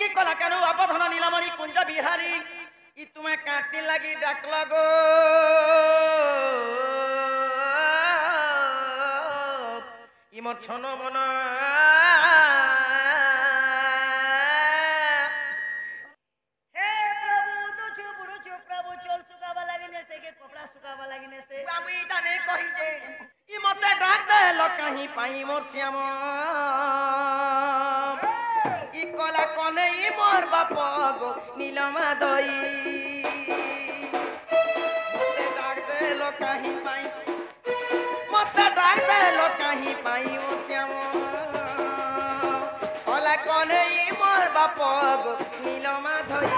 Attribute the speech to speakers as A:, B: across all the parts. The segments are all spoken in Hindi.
A: কি কলা কেন অবধন নীলমণি কুঞ্জ বিহারী ই তুমি কাটি লাগি ডাকল গো ইমর ছন মন
B: हे प्रभु दुछु बुरुछु प्रभु चोल सुकावा लागिने से के कपड़ा सुकावा लागिने से
A: बाबू इटा ने कहि जे इ मते डाक देलो कहीं पाई मोर श्याम इ कला कने इ मोर बाप गो नीलमा दई मते डाक देलो कहीं पाई मोर श्याम कला कने इ मोर बाप गो नीलमा दई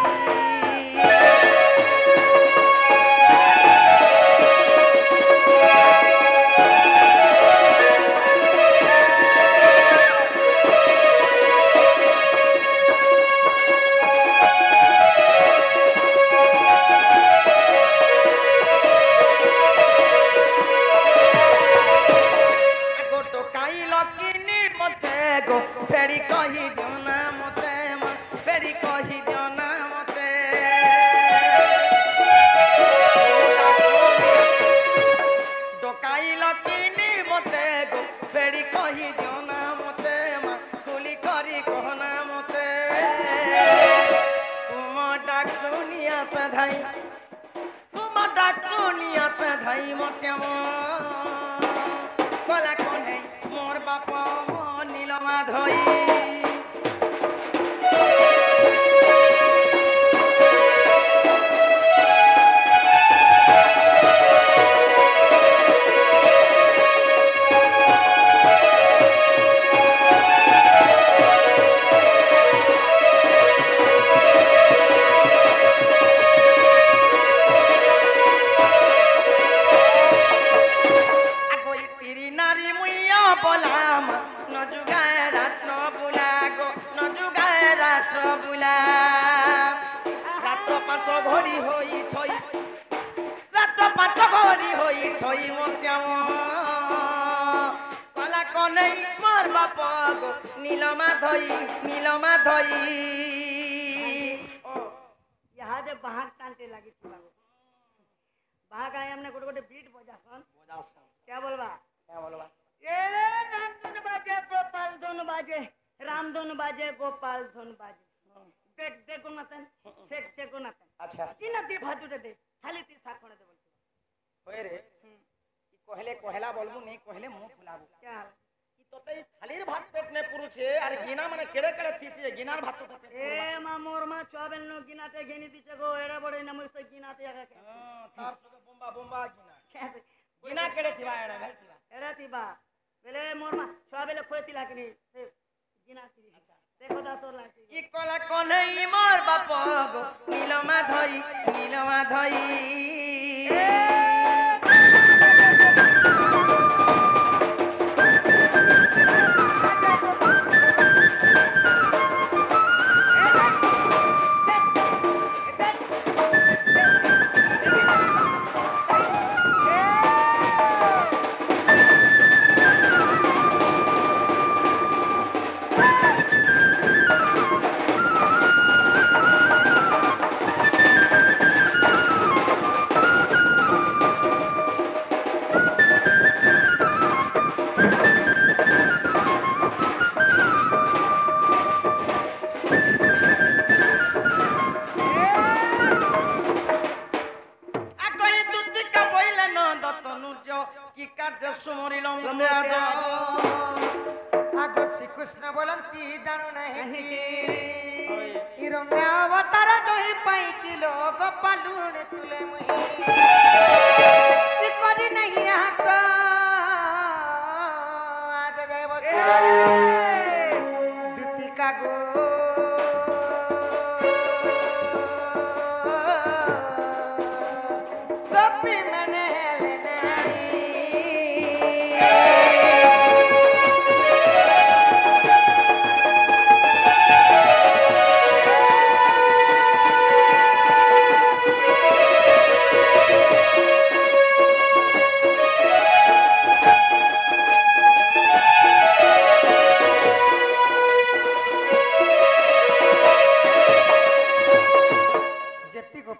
A: फेरी कही दियो ना मते फेरी कही दियो ना मते डोकाई लकिनी मते गो फेरी कही दियो ना मते खुली करी कहना मते तुम डाक सुनिया धाई तुम डाक सुनिया धाई मचम कला कन्है मोर बाप नीलमा धई घड़ी होई छई रात 5 घड़ी होई छई मोर श्याम कला कन्है मोर बाप गो नीलमा धई
B: यहाँ जे बाहर टांटे लगी थी बाबू बाहर आए हमने गोटे गोटे बीट बजासन क्या बोलबा ये धन बाजे गोपाल धन बाजे राम धन बाजे गोपाल धन बाजे देख गुणतन से गुणतन
A: अच्छा
B: चिन्ह दे भाजुरे दे खाली ती साखण दे बोलती
A: होय रे ई कहले कहला बोलबू नहीं कहले मुंह फुलाबू
B: क्या
A: ई तोते थालीर भात पेट ने पुरु छे अरे गिना माने केड़े केड़े थीसी गिनार भात तो पेट
B: ए मा मोर मा चोबेल नो गिनाते गेनी दिचे गो एरे बडे न मुस गिनाते आगा के
A: तार सुके bomba गिना
B: कैसे
A: गिना केड़े थिबा एड़े भेटिबा
B: एरे थिबा बेले मोर मा चोबेल खोती लागनी से गिना ती देखो दा तो लागी
A: ई कला कन्है मोर बाप गो नीलमा धई की कार्य सुमरिलम आज
C: आगो श्री कृष्ण बोलंती जानू नहीं कि रंगा अवतार जोही पाई किलो गोपालुन तुले मुही कि करी नहीं रहस आज जाय बस दुतिका गो गोपी मने हेले नहीं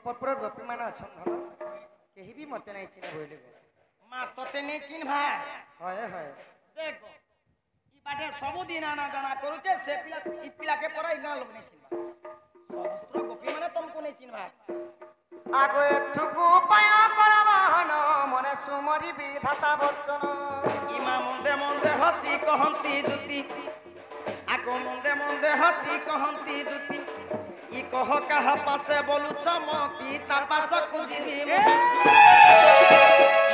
C: गोपपुर गोपी मान अछन धन केही भी मते नहीं चिन्ह बोले गो
A: माँ तोते नहीं चिन्हा
C: हय हय
A: देखो ई बाटे सब दिन आना जाना करूचे से पिला ई पिला के परा ई गां लोग नहीं चिन्हा सहस्त्र गोपी माने तुमको नहीं चिन्हा
C: आगो एथुकु उपाय करवाहन मने सुमरी विधाता वचन
A: इमा मुंदे मुंदे हसी कहंती दुती आगो मुंदे मुंदे हसी कहंती दुती ई कह कहा पासे बोलु चमकी ता पास कुजिबी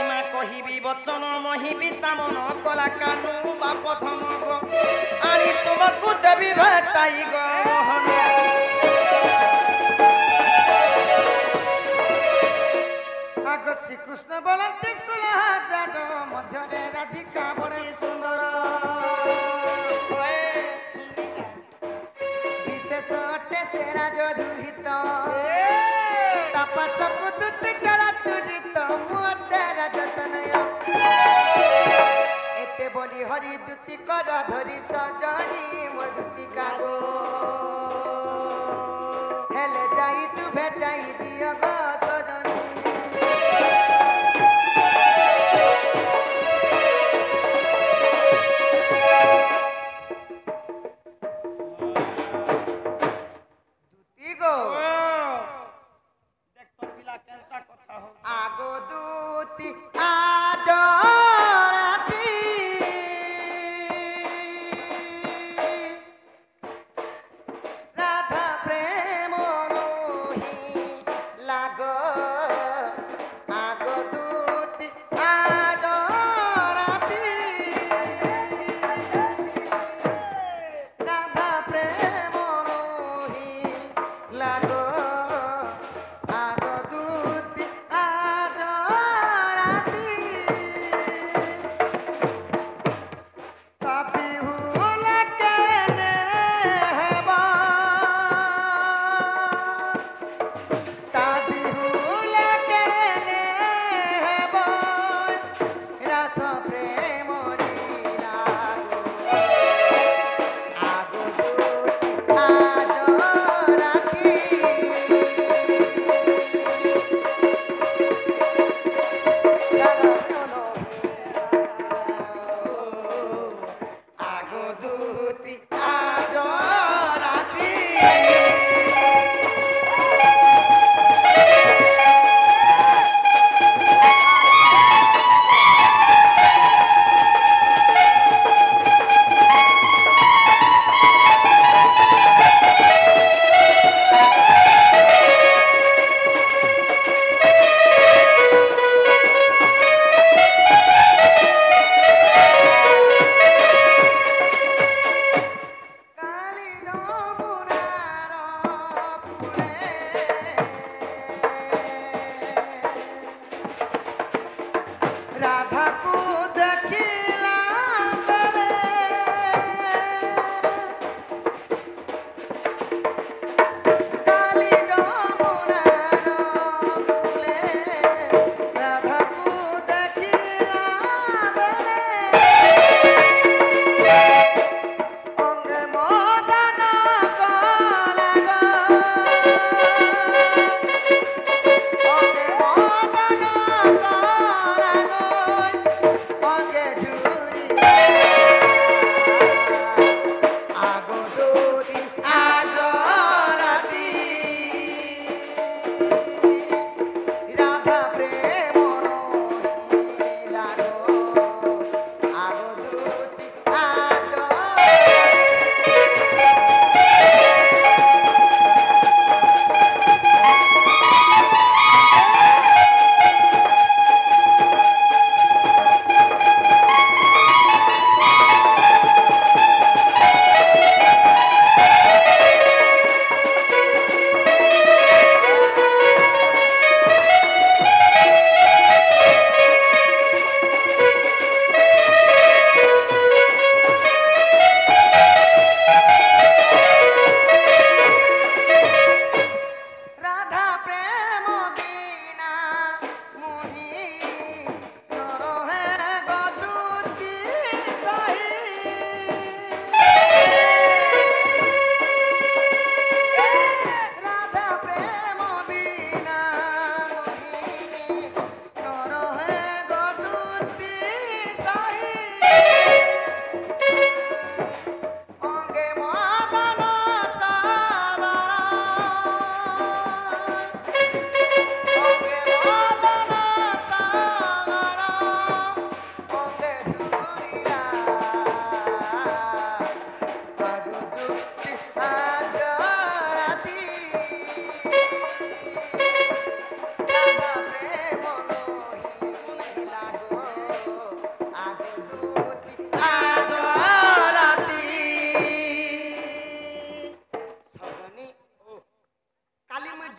A: इमा कहिबी वचन महिबी ता मन कला कानू बाप धमग आनी तुमको देवी भेटाई गो
C: आगो श्री कृष्ण बोलते 16,000 मध्य राधिका बड़े सुंदर विशेष अटे से राजदूहित तपस कुदुत चरा तुरित मोटे राजतनय एते बोली हरि दूती कर धरी सजनी मधुती कागो हेले जाई तू भेटाई दिया गो सजनी आगो दूती आज राती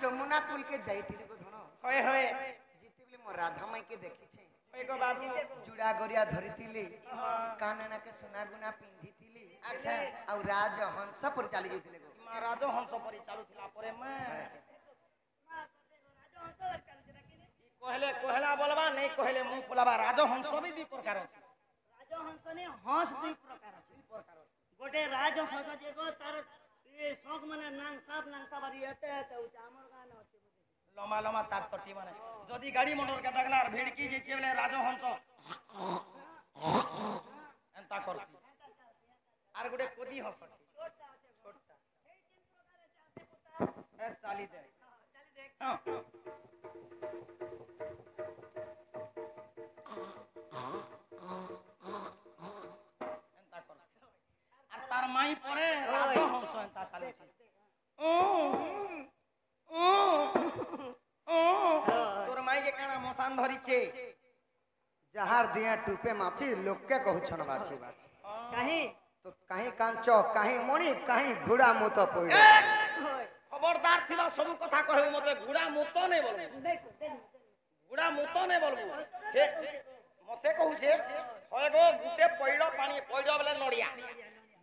C: যমুনা কুলকে যাইଥିଲି গো ধন
A: হয় হয়
C: জিতিবলি মো রাধা মাইকে দেখিছে
A: হয় গো বাবু
C: জুড়া গড়িয়া ধরিଥିଲି কানে নাকে সোনা গুনা পিন্ধিଥିଲି
A: আচ্ছা
C: ଆଉ ରାଜ ହଂସ ପରି ଚାଲି ଯାଇଥିଲେ ଗো
A: ମା ରାଜ ହଂସ ପରି ଚାଲୁଥିଲା ପରେ ମା कहले कहला बोलबा नहीं कहले मुंह फुलाबा राजहंस भी दुई प्रकार अछि
B: राजहंस ने हंस दुई प्रकार अछि गोटे राजहंस जेगो तार ये शौक माने नांग साप बारी एते एते उचा हमर गान अछि
A: लमा लमा तार तटी माने जदी गाड़ी मोटर के देखला भिड़की जे केले राजहंस एंता करसी आर गोटे कोदी हंस अछि छोटा ए तीन प्रकार अछि पुता ए चाली दे चाली देख हां तार माई परे राजहंस एंता चालू छी तोर माई के काना मसान धरी छे
C: जहार दिया टूपे माछी लोके कहउछन बाछी बाछी
B: काहे
C: तो काहे कांचो काहे मणि काहे घोड़ा मुत पइलो
A: खबरदार थिला सब कथा कहबो मते घोड़ा मुत नै बोल घोड़ा मुत नै बोलबो हे मते कहू छे होय गो गुटे पइडो पानी पइडो बेले नडिया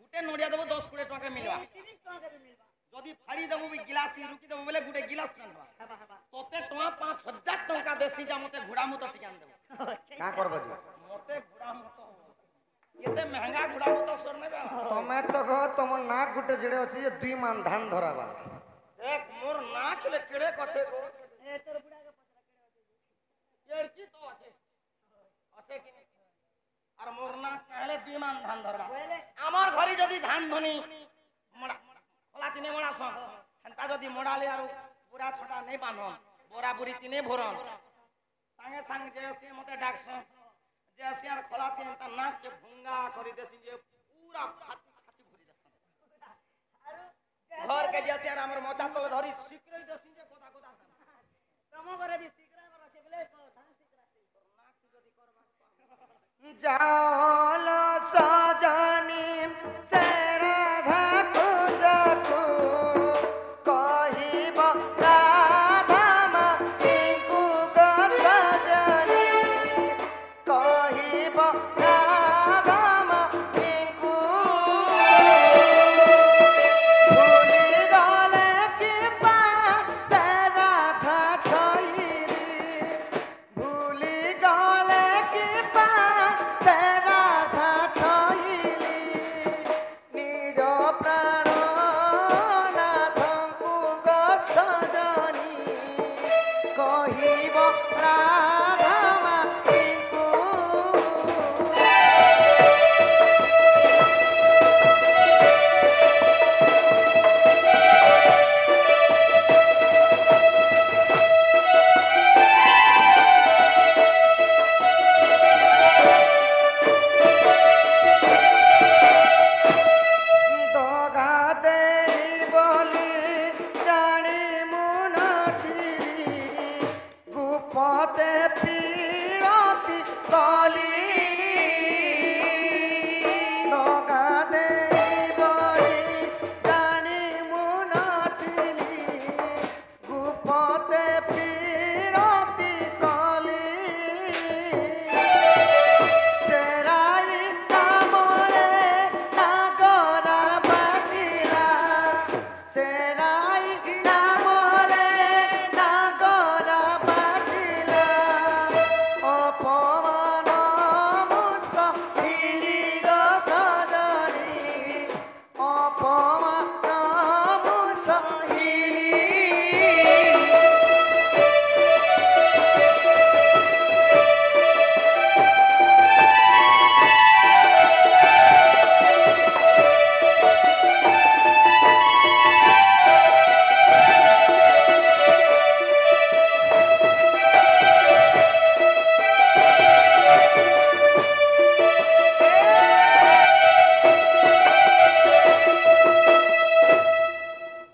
A: गुटे नडिया देबो 10 20 टका मिलवा
B: 30 टका मिलवा
A: जदी फाड़ी देबो भी गिलास ती रुकी देबो बेले गुटे गिलास नवा तोते टका 5000 टका देसी जा मते घोड़ा मुत टिकान देबो
C: का करबो जी
A: मते घोड़ा मुत केते महंगा घोड़ा मुत सर नेबा
C: तमे तो गो तुम नाक गुटे जड़े अछि जे 2 मान धान धराबा
A: देख मोर नाक ले केड़े कछे गो
B: ए तोर बुढ़ा के पछरा
A: केड़ की तो আছে আছে কি আর মোর নাক कहले 2 मान धान धरबा আমার ঘরে যদি ধান ধনি মোড়া খোলা তিনে মোড়া ছ হেনতা যদি মোড়ালে আর পুরা ছটা নাই বাঁধন बोरा बुरी तिने भोरन संगे संग जैसे मते डाकस जैसे यार खोला तीन ता नाक के भुंगा करी देसी जे पूरा फाटी फाटी भरी देसन घर के जैसे यार हमर मोचा तले धरी सिकरई देसी जे गोदा गोदा
B: तम करे भी सिकरा कर আছে বলে তো ধান সিকরা
A: नाक যদি करबा
C: जाल सजनी से राधा को जको कहिब राधा माई को सजनी कहिब राधा माई को भूली गले कि पास राधा छईरी भूली गले कि पास राधा छईली निज प्राण नाथଙ୍କୁ गसजनी कहिब राधा माईको दगा देई बोली जानी मुनती गुपते पीरती कली दगा देई बोली जानी मुनती गुपते पीरती कली सेराई कामरे नागरा बाजिला सेराई कामरे नागरा बाजिला अपमान मुसा हिली गसजनी अपमान मुसा हिली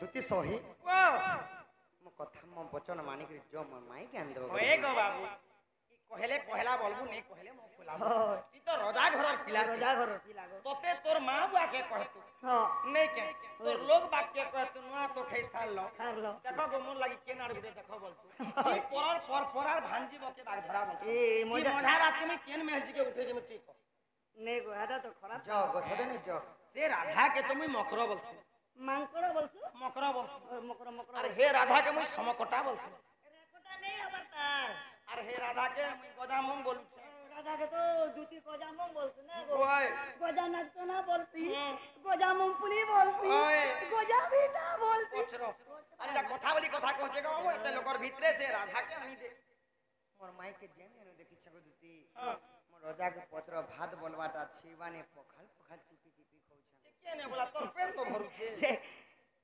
C: दुती सही
A: वाह
C: मो कथा मो वचन मानिक जो मो माई ज्ञान देबो
A: ओए गो बाबू ई कहले कहला बोलबू नहीं कहले मो फुलाबू ई तो रजा घरर पिला
B: रोजा घर पिलागो
A: तोते तोर मां बुआ के कहतू
B: हां
A: नहीं के तोर लोग बात के कहतू नुआ तो खैसा ছাড়লো
B: ছাড়লো
A: দেখো গো মোর লাগি কেনার গুটে দেখো বলতো এই পরার পরার ভাঞ্জি বকে বাগ ধরা বলছো
B: এই
A: এই
B: মজা
A: মজা রাতে আমি কেন মেহজিকে উঠে যেমন তুই কো
B: নেই গো এটা তো খারাপ
C: জ গো সদনে জ
A: সে রাধা কে তুমি মকর বলছো
B: মাংকড় বলছো
A: মকর বলছো
B: মকর মকর
A: আর হে রাধা কে মুই সমকটা বলছো
B: রেকর্ডটা নেই আবার তার
A: আর হে রাধা কে মুই গজামুম বলছে
B: রাধাকে তো দুটি গজামম বলছে না গো
A: ওই
B: গজা নাচতো না বলছি
A: হুম।
B: গজা মুমপুলি বলছি
A: ওই।
B: গজা ভিটা বলছি
A: কচরো আরে এটা কথা বলি কথা কইছে গো বাবু এতে লোকর ভিতরে সে রাধা কে আনি দে
C: মোর মাইকে জেনে দেখিছ গো দুতি
A: হ্যাঁ
C: মোর রজাকে পত্র ভাত বলবাটা ছিবানে পখাল পখাল চিপি চিপি খাউছান
A: কে নে বলা তোর পেট তো ভরুছে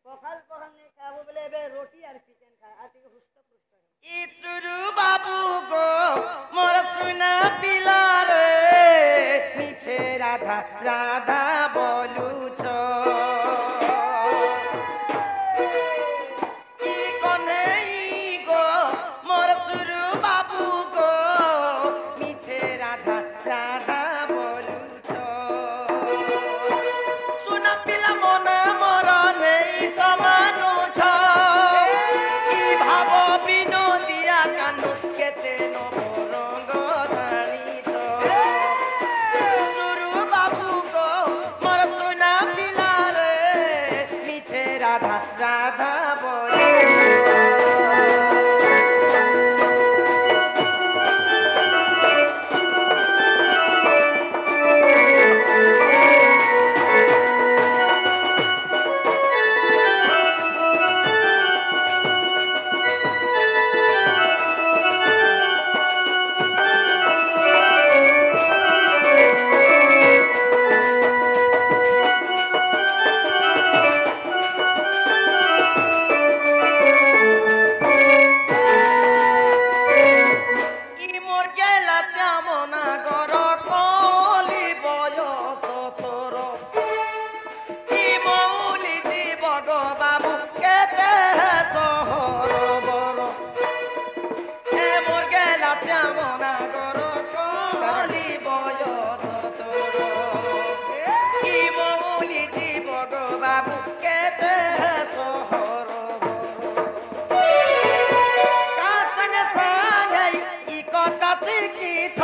B: পখাল পখাল নেই খাবো বলে এবে রুটি আর চিকেন খায় আর থেকে হুষ্ট পুষ্ট
A: ইচুরু বাবু গো মোর সুনা পিলা রে মিছে রাধা রাধা বলুছ ই কনেই গো মোর সুরু বাবু গো মিছে রাধা রাধা বলুছ সুনা পিলা মনে মর নেই তো মানুষ ই ভাব বিনোদিয়া কানু কেতে নবরঙ্গ জানিছ সুরু বাবু গো মোর সুনা পিলা রে মিছে রাধা রাধা বলুছ ই মোর গেলা চামনা গর কলি বয়স তোর ই মৌলি জীব গো বাবু কেতে চহর বর এ মোর গেলা চামনা গর কলি বয়স তোর ই মৌলি জীব গো বাবু কেতে চহর বর কাচঙ্গে সাঙ্গাই ই কথা চিকিছ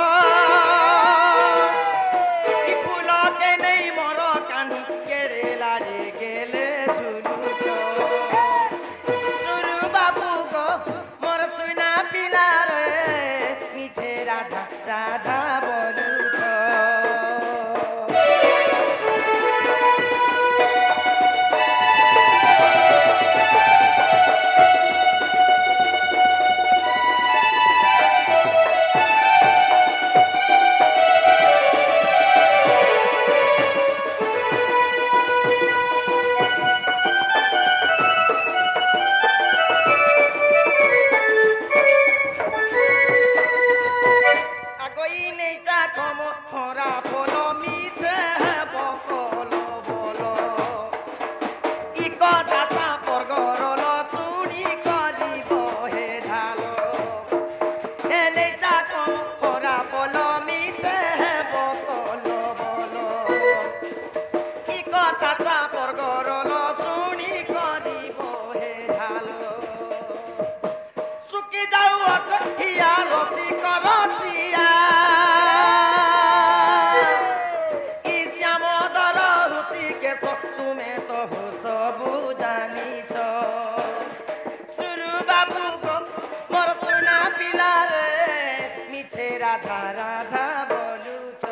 A: ই ফুলতে নেই মর কানু কেড়ে লাড়ে গেলে ঝুলুছ সুরু বাবু গো মোর সুনা পিলা রে মিছে রাধা রাধা বলুছ আগই নেই চা কম হরা বলো মিছে বকল বলো ই কথা চাপর গরল চুরি করিব হে ঢালো এ নেই চা কম হরা বলো মিছে বকল বলো ই কথা চাপর গরল চুরি করিব হে ঢালো চুকি যাও হিয়া রসি করচিয়া ই শ্যামদর রুচি কেছ তুমি তো সবু জানিছ সুরু বাবু গো মোর সোনা পিলা রে মিছে রাধা রাধা বলুছ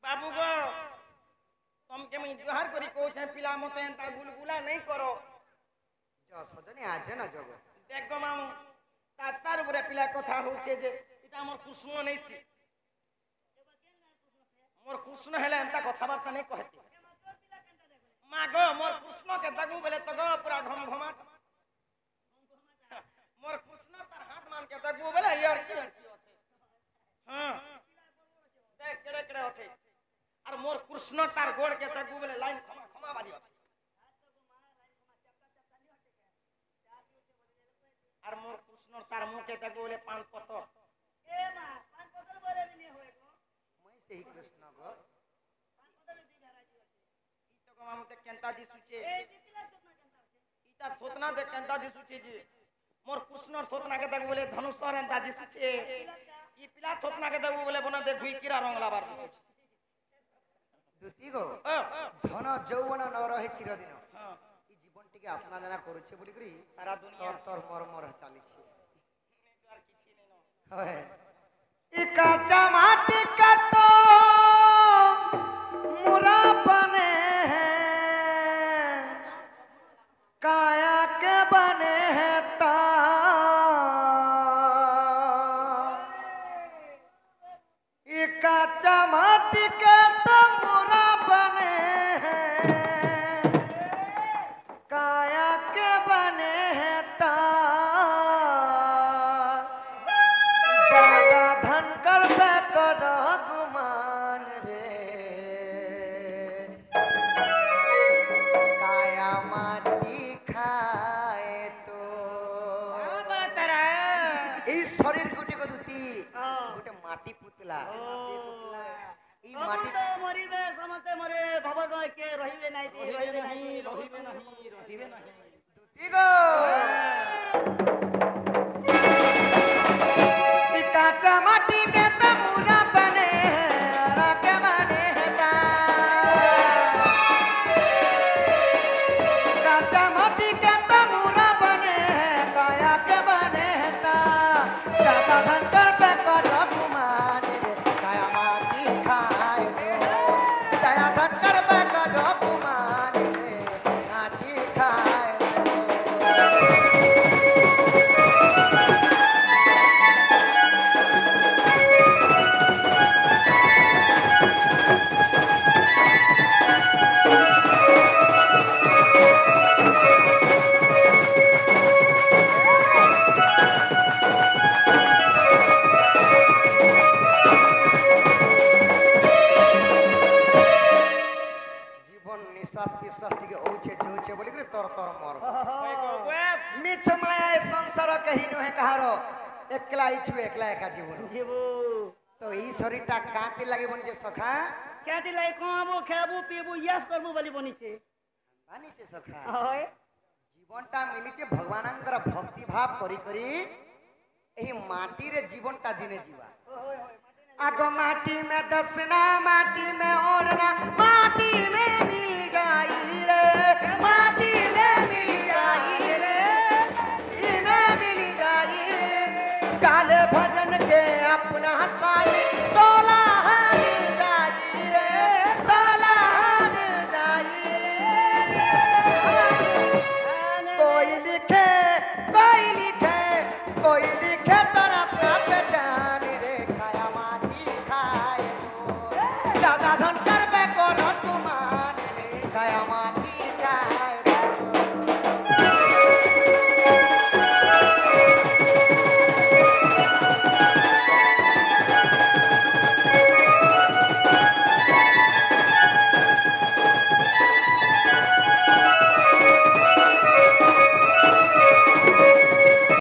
A: বাবু গো তমকে মুই জোহার করি কইছে পিলা মতে এন্তা গুলগুলা নাই করো
C: জ সদনে আছে না জগ
A: দেখ গো মামু তার উপরে পিলা কথা হচ্ছে যে এটা আমার কুসুম নেইছি मोर कृष्ण हेले एंता कथाबार्ता नहीं कहती मागो मोर कृष्ण के दगु बेले तो गो पूरा घम घमाट मोर कृष्ण तार हाथ मान के दगु बेले यार की আছে हां देख केड़े केड़े আছে আর মোর কৃষ্ণ তার গোড় কে দগু বেলে লাইন ক্ষমা ক্ষমা বাড়ি আছে আর মোর কৃষ্ণ তার মুখে দগু বেলে পান পতর
B: ए मा पान पकड़ बोले भी नहीं होए को
C: मैं से ही कृष्ण गो
B: पान पकड़ दी भेराइटी होचे
A: ই তো আমাতে কেনতা দিসুছে
B: ए जितिला सुतना केनता होचे
A: ইটা থোতনা দে কেনতা দিসুছে জি মোর কৃষ্ণর থোতনা কে দগু বেলে ধনুষর এনতা দিসুছে ই পিলা থোতনা কে দগু বেলে বনা দে ঘুই কিরা রং লাবার দিসুছে
C: দুতি গো ধন যৌবন ন রহে চিরদিন এই জীবনটিকে আসনা জানা করছে বলি করি
A: সারা দুনিয়া
C: তোর তোর মর মর চালিছে
A: আর কিছু নেই না
C: হয় ই কাঁচা মাটি का तो मुरा बने हैं काया के बने हैं ये काचा माटी का तो मुरा बने हैं काया के बने हैं ज्यादा धन कर करो गुमान रे काया माटी खाए तो এই শরীর গুটি কদুতি গোটে মাটি পুতলা এই মাটি
B: तो मरिबे समस्ते मरे भवद के रहिबे नाही ती
A: রহিবে নাহি রহিবে নাহি রহিবে নাহি
C: দুতি গো এই কাঁচা মাটি के तो मुरा बने हैं और के बने हैं काचा माटी के तो मुरा बने हैं काया के बने हैं ज्यादा धन कर पे करो गुमान रे काया माटी खाए तो ज्यादा धन कर पे करो गुमान रे माटी खाए জীবন নিঃশ্বাস বিশ্বাস থেকে ঔছে যৌছে বলি করে তর তর মর
A: ওই গো ওয়েট
C: মিছ মায়া সংসার কহি নহে কাহার একলা ইছু একলা একা জীবন
B: जीवो
C: তো এই শরীরটা কাঁতি লাগিবনি যে সখা
B: क्याटी लाई खाबो खाबो पीबो यस करबो बोली बनिছে
C: জানি সে সখা
B: হয়
C: জীবনটা মিলিছে ভগবানଙ୍କର ভক্তি ভাব করি করি এই মাটিরে জীবনটা দিনে जीवा आगो माटी में दसना माटी में ओढ़ना माटी में